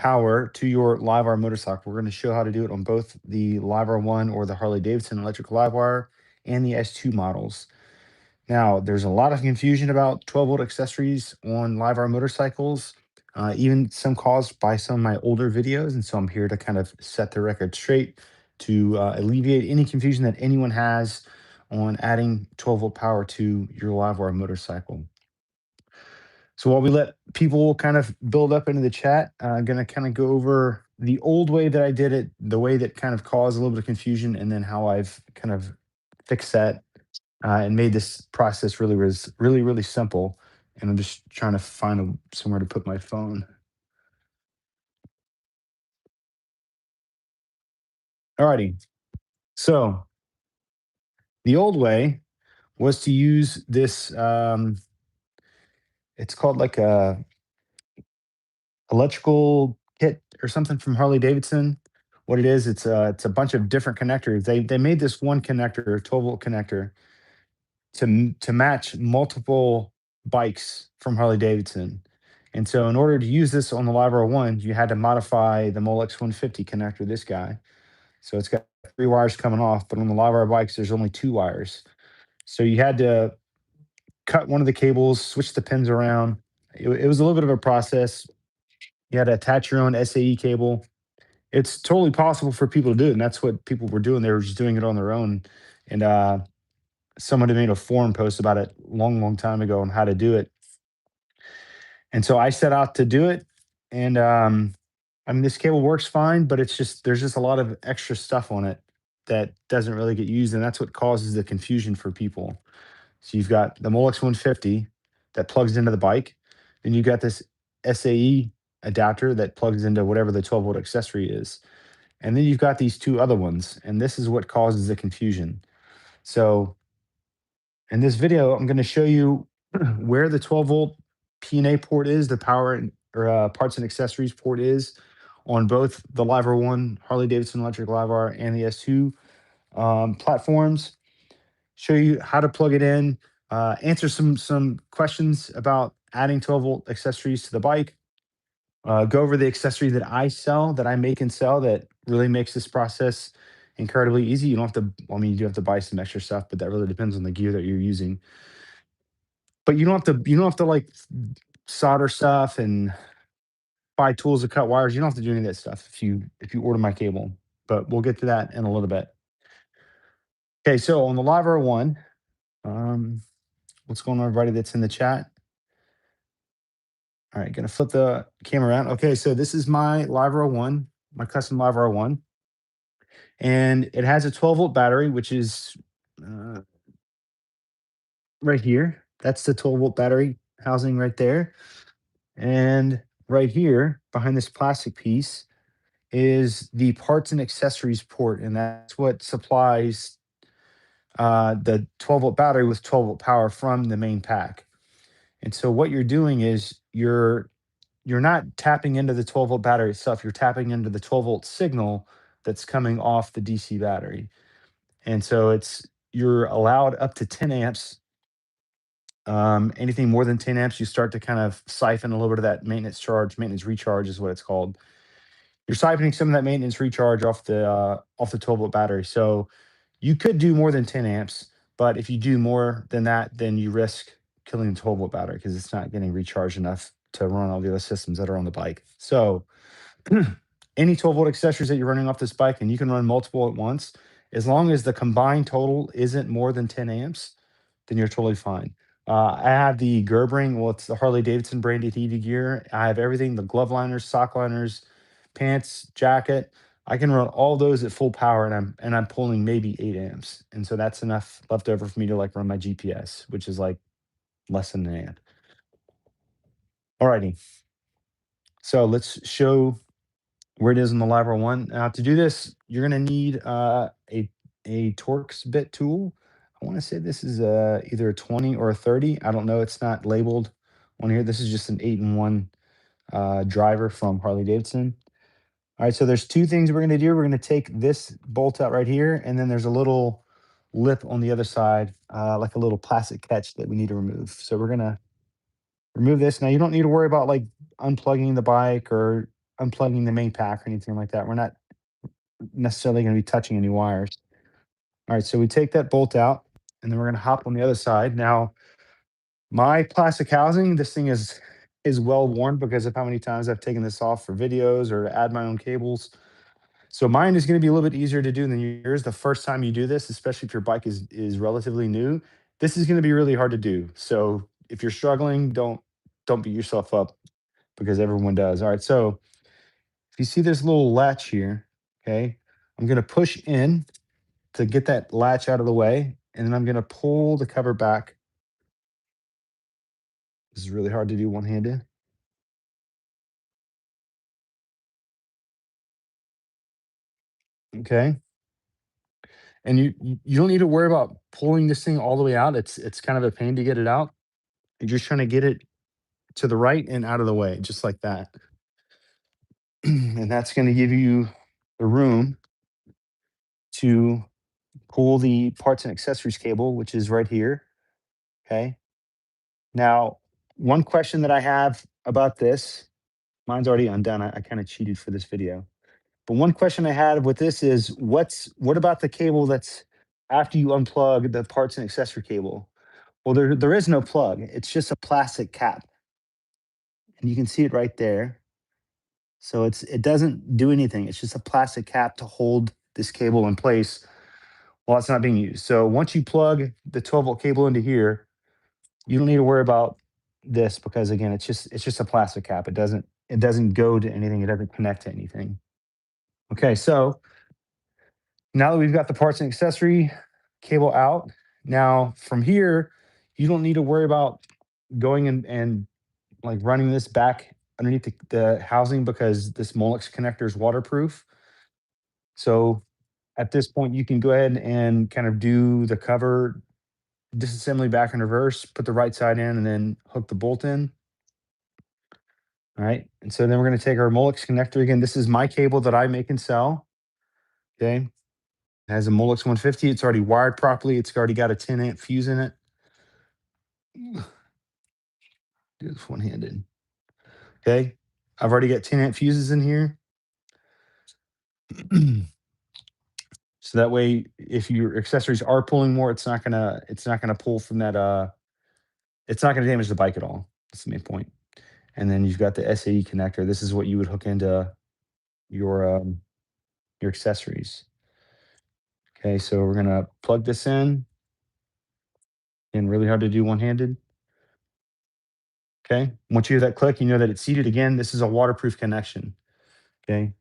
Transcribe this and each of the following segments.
power to your LiveWire motorcycle. We're going to show how to do it on both the LiveWire One or the Harley Davidson electric LiveWire and the S2 models. Now, there's a lot of confusion about 12-volt accessories on LiveWire motorcycles, even some caused by some of my older videos. And so I'm here to kind of set the record straight to alleviate any confusion that anyone has on adding 12-volt power to your LiveWire motorcycle. So while we let people kind of build up into the chat, I'm going to kind of go over the old way that I did it, the way that kind of caused a little bit of confusion, and then how I've kind of fixed that and made this process really simple. And I'm just trying to find somewhere to put my phone. Alrighty. So the old way was to use this. It's called like a electrical kit or something from Harley Davidson. What it is, it's a bunch of different connectors. They made this one connector, 12-volt connector, to match multiple bikes from Harley Davidson. And so, in order to use this on the LiveWire One, you had to modify the Molex 150 connector. This guy, so it's got 3 wires coming off, but on the LiveWire bikes, there's only 2 wires. So you had to cut one of the cables, switch the pins around. It was a little bit of a process. You had to attach your own SAE cable. It's totally possible for people to do it, and that's what people were doing. They were just doing it on their own. And someone had made a forum post about it long time ago on how to do it. And so I set out to do it. And I mean, this cable works fine, but there's just a lot of extra stuff on it that doesn't really get used, and that's what causes the confusion for people. So you've got the Molex 150 that plugs into the bike, then you got this SAE adapter that plugs into whatever the 12-volt accessory is. And then you've got these two other ones, and this is what causes the confusion. So in this video, I'm going to show you where the 12-volt P&A port is, the power or parts and accessories port is on both the LiveWire One, Harley Davidson electric LiveWire, and the S2 platforms. Show you how to plug it in, answer some questions about adding 12-volt accessories to the bike, go over the accessories that I sell, that I make and sell, that really makes this process incredibly easy. You don't have to, I mean, you do have to buy some extra stuff, but that really depends on the gear that you're using. But you don't have to like solder stuff and buy tools to cut wires. You don't have to do any of that stuff if you order my cable. But we'll get to that in a little bit. Okay, so on the LiveWire One, um, what's going on, everybody that's in the chat? All right, gonna flip the camera around. Okay, so this is my LiveWire One, my custom LiveWire One, and it has a 12-volt battery, which is uh, right here. That's the 12-volt battery housing right there, and right here behind this plastic piece is the parts and accessories port, and that's what supplies the 12-volt battery with 12-volt power from the main pack. And so what you're doing is you're not tapping into the 12-volt battery itself. You're tapping into the 12-volt signal that's coming off the DC battery. And so you're allowed up to 10 amps. Anything more than 10 amps, you start to kind of siphon a little bit of that maintenance recharge is what it's called. You're siphoning some of that maintenance recharge off the 12-volt battery. So you could do more than 10 amps, but if you do more than that, then you risk killing the 12-volt battery because it's not getting recharged enough to run all the other systems that are on the bike. So any 12-volt accessories that you're running off this bike, and you can run multiple at once, as long as the combined total isn't more than 10 amps, then you're totally fine. I have the Gerbring, well, it's the Harley Davidson branded heated gear. I have everything, the glove liners, sock liners, pants, jacket. I can run all those at full power, and I'm pulling maybe 8 amps. And so that's enough left over for me to like run my GPS, which is like less than an amp. Alrighty. So let's show where it is in the LiveWire One. Now to do this, you're gonna need a Torx bit tool. I want to say this is either a 20 or a 30. I don't know. It's not labeled on here. This is just an 8-in-1 driver from Harley Davidson. All right, so there's two things we're gonna do. We're gonna take this bolt out right here, and then there's a little lip on the other side, like a little plastic catch that we need to remove. So we're gonna remove this. Now you don't need to worry about like unplugging the bike or unplugging the main pack or anything like that. We're not necessarily going to be touching any wires. All right, so we take that bolt out, and then we're going to hop on the other side. Now, my plastic housing, this thing is well worn because of how many times I've taken this off for videos or to add my own cables. So mine is going to be a little bit easier to do than yours. The first time you do this, especially if your bike is relatively new, this is going to be really hard to do. So if you're struggling, don't beat yourself up because everyone does. All right, so if you see this little latch here, okay, I'm going to push in to get that latch out of the way, and then I'm going to pull the cover back. This is really hard to do one-handed. Okay, and you don't need to worry about pulling this thing all the way out. It's kind of a pain to get it out. You're just trying to get it to the right and out of the way, just like that. And that's going to give you the room to pull the parts and accessories cable, which is right here. Okay. Now, one question that I have about this, mine's already undone. I kind of cheated for this video. But one question I had with this is what about the cable that's after you unplug the parts and accessory cable? Well, there is no plug. It's just a plastic cap. And you can see it right there. So it doesn't do anything. It's just a plastic cap to hold this cable in place while it's not being used. So once you plug the 12-volt cable into here, you don't need to worry about this because again, it's just a plastic cap. It doesn't go to anything. It doesn't connect to anything. Okay, so now that we've got the parts and accessory cable out, now from here, you don't need to worry about going and like running this back underneath the housing because this Molex connector is waterproof. So at this point, you can go ahead and kind of do the cover disassembly back in reverse, put the right side in, and then hook the bolt in. All right. And so then we're going to take our Molex connector again. This is my cable that I make and sell. Okay. It has a Molex 150. It's already wired properly. It's already got a 10-amp fuse in it. Do this one handed. Okay. I've already got 10-amp fuses in here. So that way, if your accessories are pulling more, it's not gonna pull from that. It's not gonna damage the bike at all. That's the main point. And then you've got the SAE connector. This is what you would hook into your um, your accessories. Okay, so we're gonna plug this in. And really hard to do one handed. Okay, once you hear that click, you know that it's seated again. This is a waterproof connection. Okay,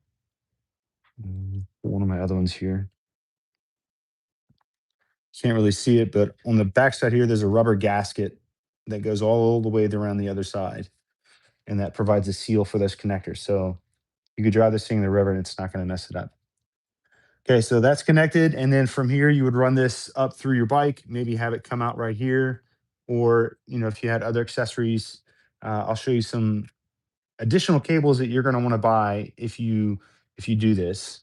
one of my other ones here. Can't really see it, but on the back side here, there's a rubber gasket that goes all the way around the other side, and that provides a seal for those connectors. So you could drive this thing in the river, and it's not going to mess it up. Okay, so that's connected, and then from here, you would run this up through your bike. Maybe have it come out right here, or if you had other accessories, I'll show you some additional cables that you're going to want to buy if you do this.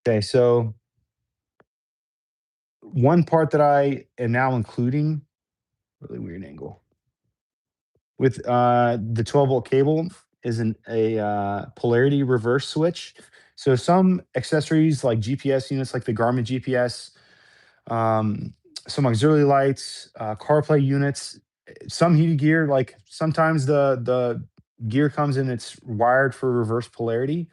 Okay, so one part that I am now including, really weird angle, with the 12-volt cable is a polarity reverse switch. So some accessories like GPS units, like the Garmin GPS, um, some auxiliary lights, CarPlay units, some heated gear. Like sometimes the gear comes in, it's wired for reverse polarity.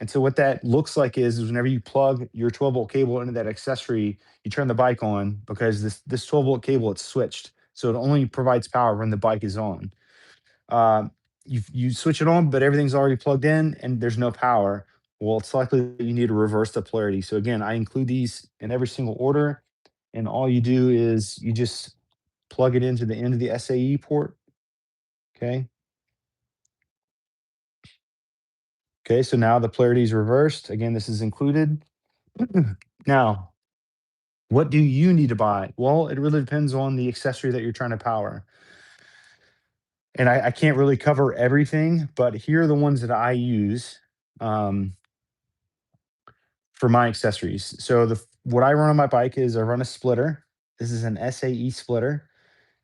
And so what that looks like is whenever you plug your 12-volt cable into that accessory, you turn the bike on because this 12-volt cable, it's switched. So it only provides power when the bike is on. You switch it on, but everything's already plugged in and there's no power. Well, it's likely that you need to reverse the polarity. So again, I include these in every single order, and all you do is you just plug it into the end of the SAE port. Okay. Okay. So now the polarity is reversed. Again, this is included. Now, what do you need to buy? Well, it really depends on the accessory that you're trying to power. And I can't really cover everything, but here are the ones that I use. For my accessories. So what I run on my bike is I run a splitter. This is an SAE splitter.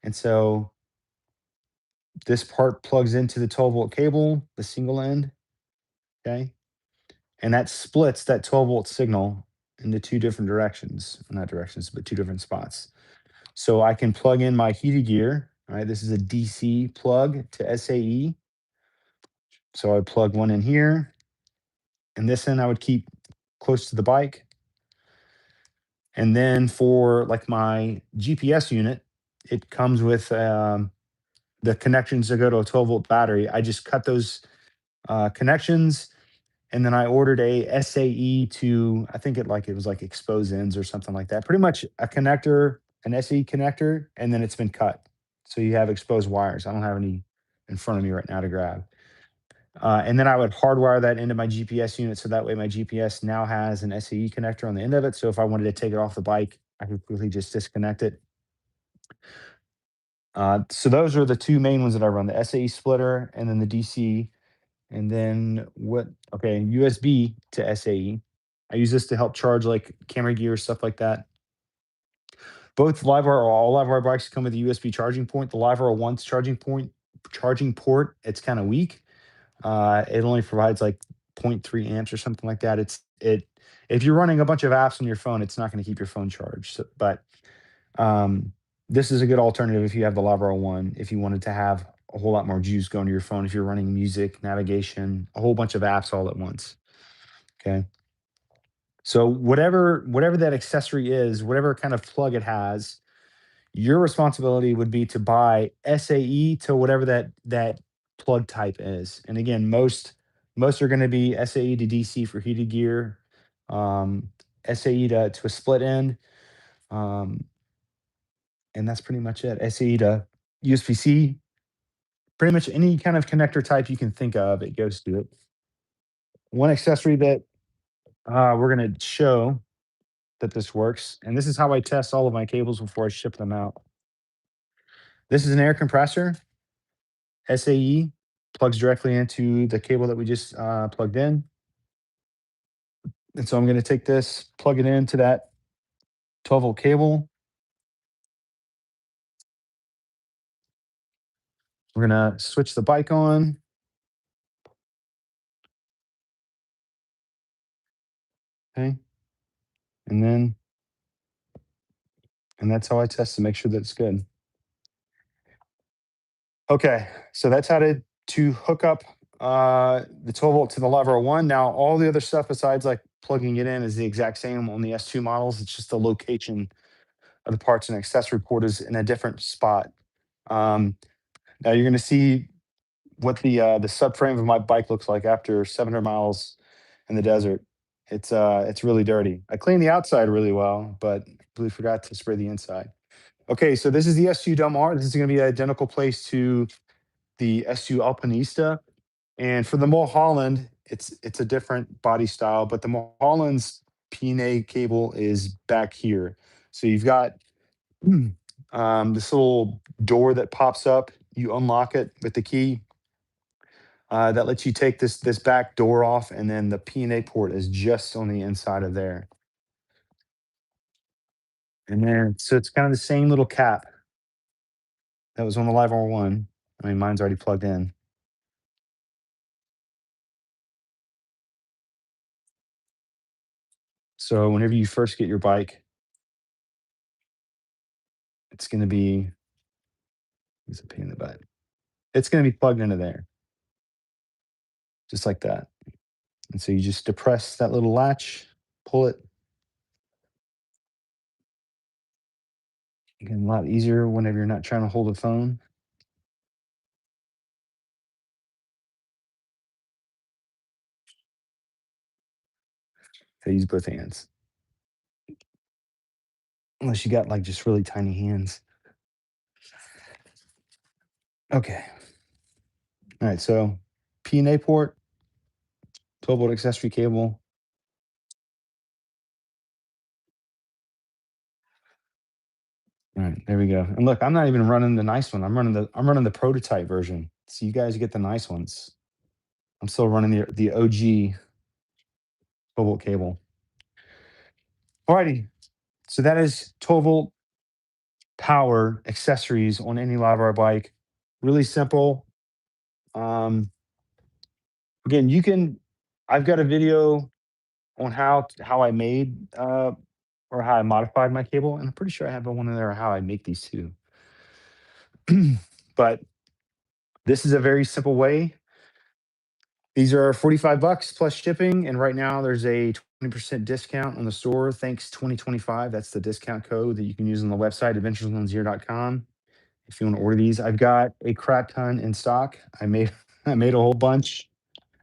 And so This part plugs into the 12-volt cable, the single end, okay? And that splits that 12-volt signal into two different directions. Not directions, but two different spots. So I can plug in my heated gear. All right, this is a DC plug to SAE. So I plug one in here, and this end I would keep close to the bike. And then for like my GPS unit, it comes with the connections to go to a 12-volt battery. I just cut those connections, and then I ordered a SAE to, I think it was like expose ends or something like that. Pretty much a connector, an SAE connector, and then it's been cut. So you have exposed wires. I don't have any in front of me right now to grab. And then I would hardwire that into my GPS unit so that way my GPS now has an SAE connector on the end of it. So if I wanted to take it off the bike, I could quickly just disconnect it. So those are the two main ones that I run: the SAE splitter and then the DC. And then what? Okay, USB to SAE. I use this to help charge like camera gear, stuff like that. Both LiveWire or all LiveWire bikes come with a USB charging point. The LiveWire One's charging port, it's kind of weak. It only provides like zero point 0.3 amps or something like that. If you're running a bunch of apps on your phone, it's not going to keep your phone charged. So, but um, this is a good alternative if you have the LiveWire One. If you wanted to have a whole lot more juice going to your phone, if you're running music, navigation, a whole bunch of apps all at once. Okay. So whatever that accessory is, whatever kind of plug it has, your responsibility would be to buy SAE to whatever that plug type is. And again, most are going to be SAE to DC for heated gear, um, SAE to a split end, um, and that's pretty much it. SAE to USB-C, pretty much any kind of connector type you can think of, it goes to it. One accessory that we're going to show that this works, and this is how I test all of my cables before I ship them out. This is an air compressor. SAE plugs directly into the cable that we just plugged in. And so I'm going to take this, plug it into that 12-volt cable. We're going to switch the bike on. Okay. And that's how I test to make sure that it's good. Okay. So that's how to hook up the 12-volt to the LiveWire One. Now, all the other stuff besides like plugging it in is the exact same on the S2 models. It's just the location of the parts and accessory port is in a different spot. Um, Now you're going to see what the subframe of my bike looks like after 700 miles in the desert. It's really dirty. I cleaned the outside really well, but really forgot to spray the inside. Okay, so this is the S2 Del Mar. This is going to be an identical place to the S2 Alpinista, and for the Mulholland, it's a different body style, but the Mulholland's P&A cable is back here. So you've got this little door that pops up. You unlock it with the key. That lets you take this back door off, and then the P&A port is just on the inside of there. And then so it's kind of the same little cap that was on the LiveWire One. I mean, mine's already plugged in. So whenever you first get your bike, it's going to be it's a pain in the butt. It's going to be plugged into there, just like that. And so you just depress that little latch, pull it. Again, a lot easier whenever you're not trying to hold a phone. I use both hands, unless you got like just really tiny hands. Okay. All right. So P&A port, 12-volt accessory cable. All right, there we go. And look, I'm not even running the nice one. I'm running the prototype version. So you guys get the nice ones. I'm still running the OG 12-volt cable. Alrighty. So that is 12-volt power accessories on any LiveWire bike. Really simple. Um, again, I've got a video on how I made or how I modified my cable, and I'm pretty sure I have one in there on how I make these too. But this is a very simple way. These are 45 bucks plus shipping, and right now there's a 20% discount on the store. Thanks 2025. That's the discount code that you can use on the website adventuresoneZero.com. If you want to order these, I've got a crap ton in stock. I made a whole bunch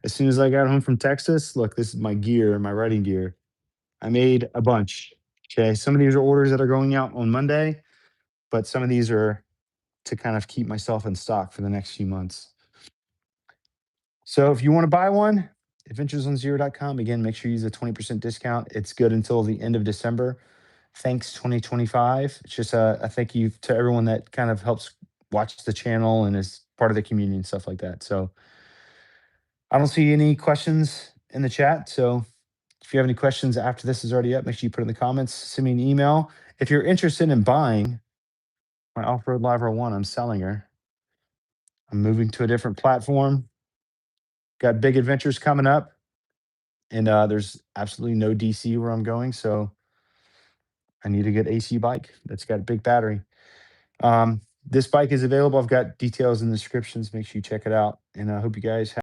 as soon as I got home from Texas. Look, this is my gear, my riding gear. I made a bunch. Okay, some of these are orders that are going out on Monday, but some of these are to kind of keep myself in stock for the next few months. So if you want to buy one, adventuresonezero.com. Again, make sure you use a 20% discount. It's good until the end of December. Thanks 2025. It's just a thank you to everyone that kind of helps watch the channel and is part of the community and stuff like that. So I don't see any questions in the chat. So if you have any questions after this is already up, make sure you put it in the comments. Send me an email. If you're interested in buying my off-road LiveWire One, I'm selling her. I'm moving to a different platform. Got big adventures coming up, and there's absolutely no DC where I'm going, so I need a good AC bike that's got a big battery. This bike is available. I've got details in the descriptions. Make sure you check it out, and I hope you guys have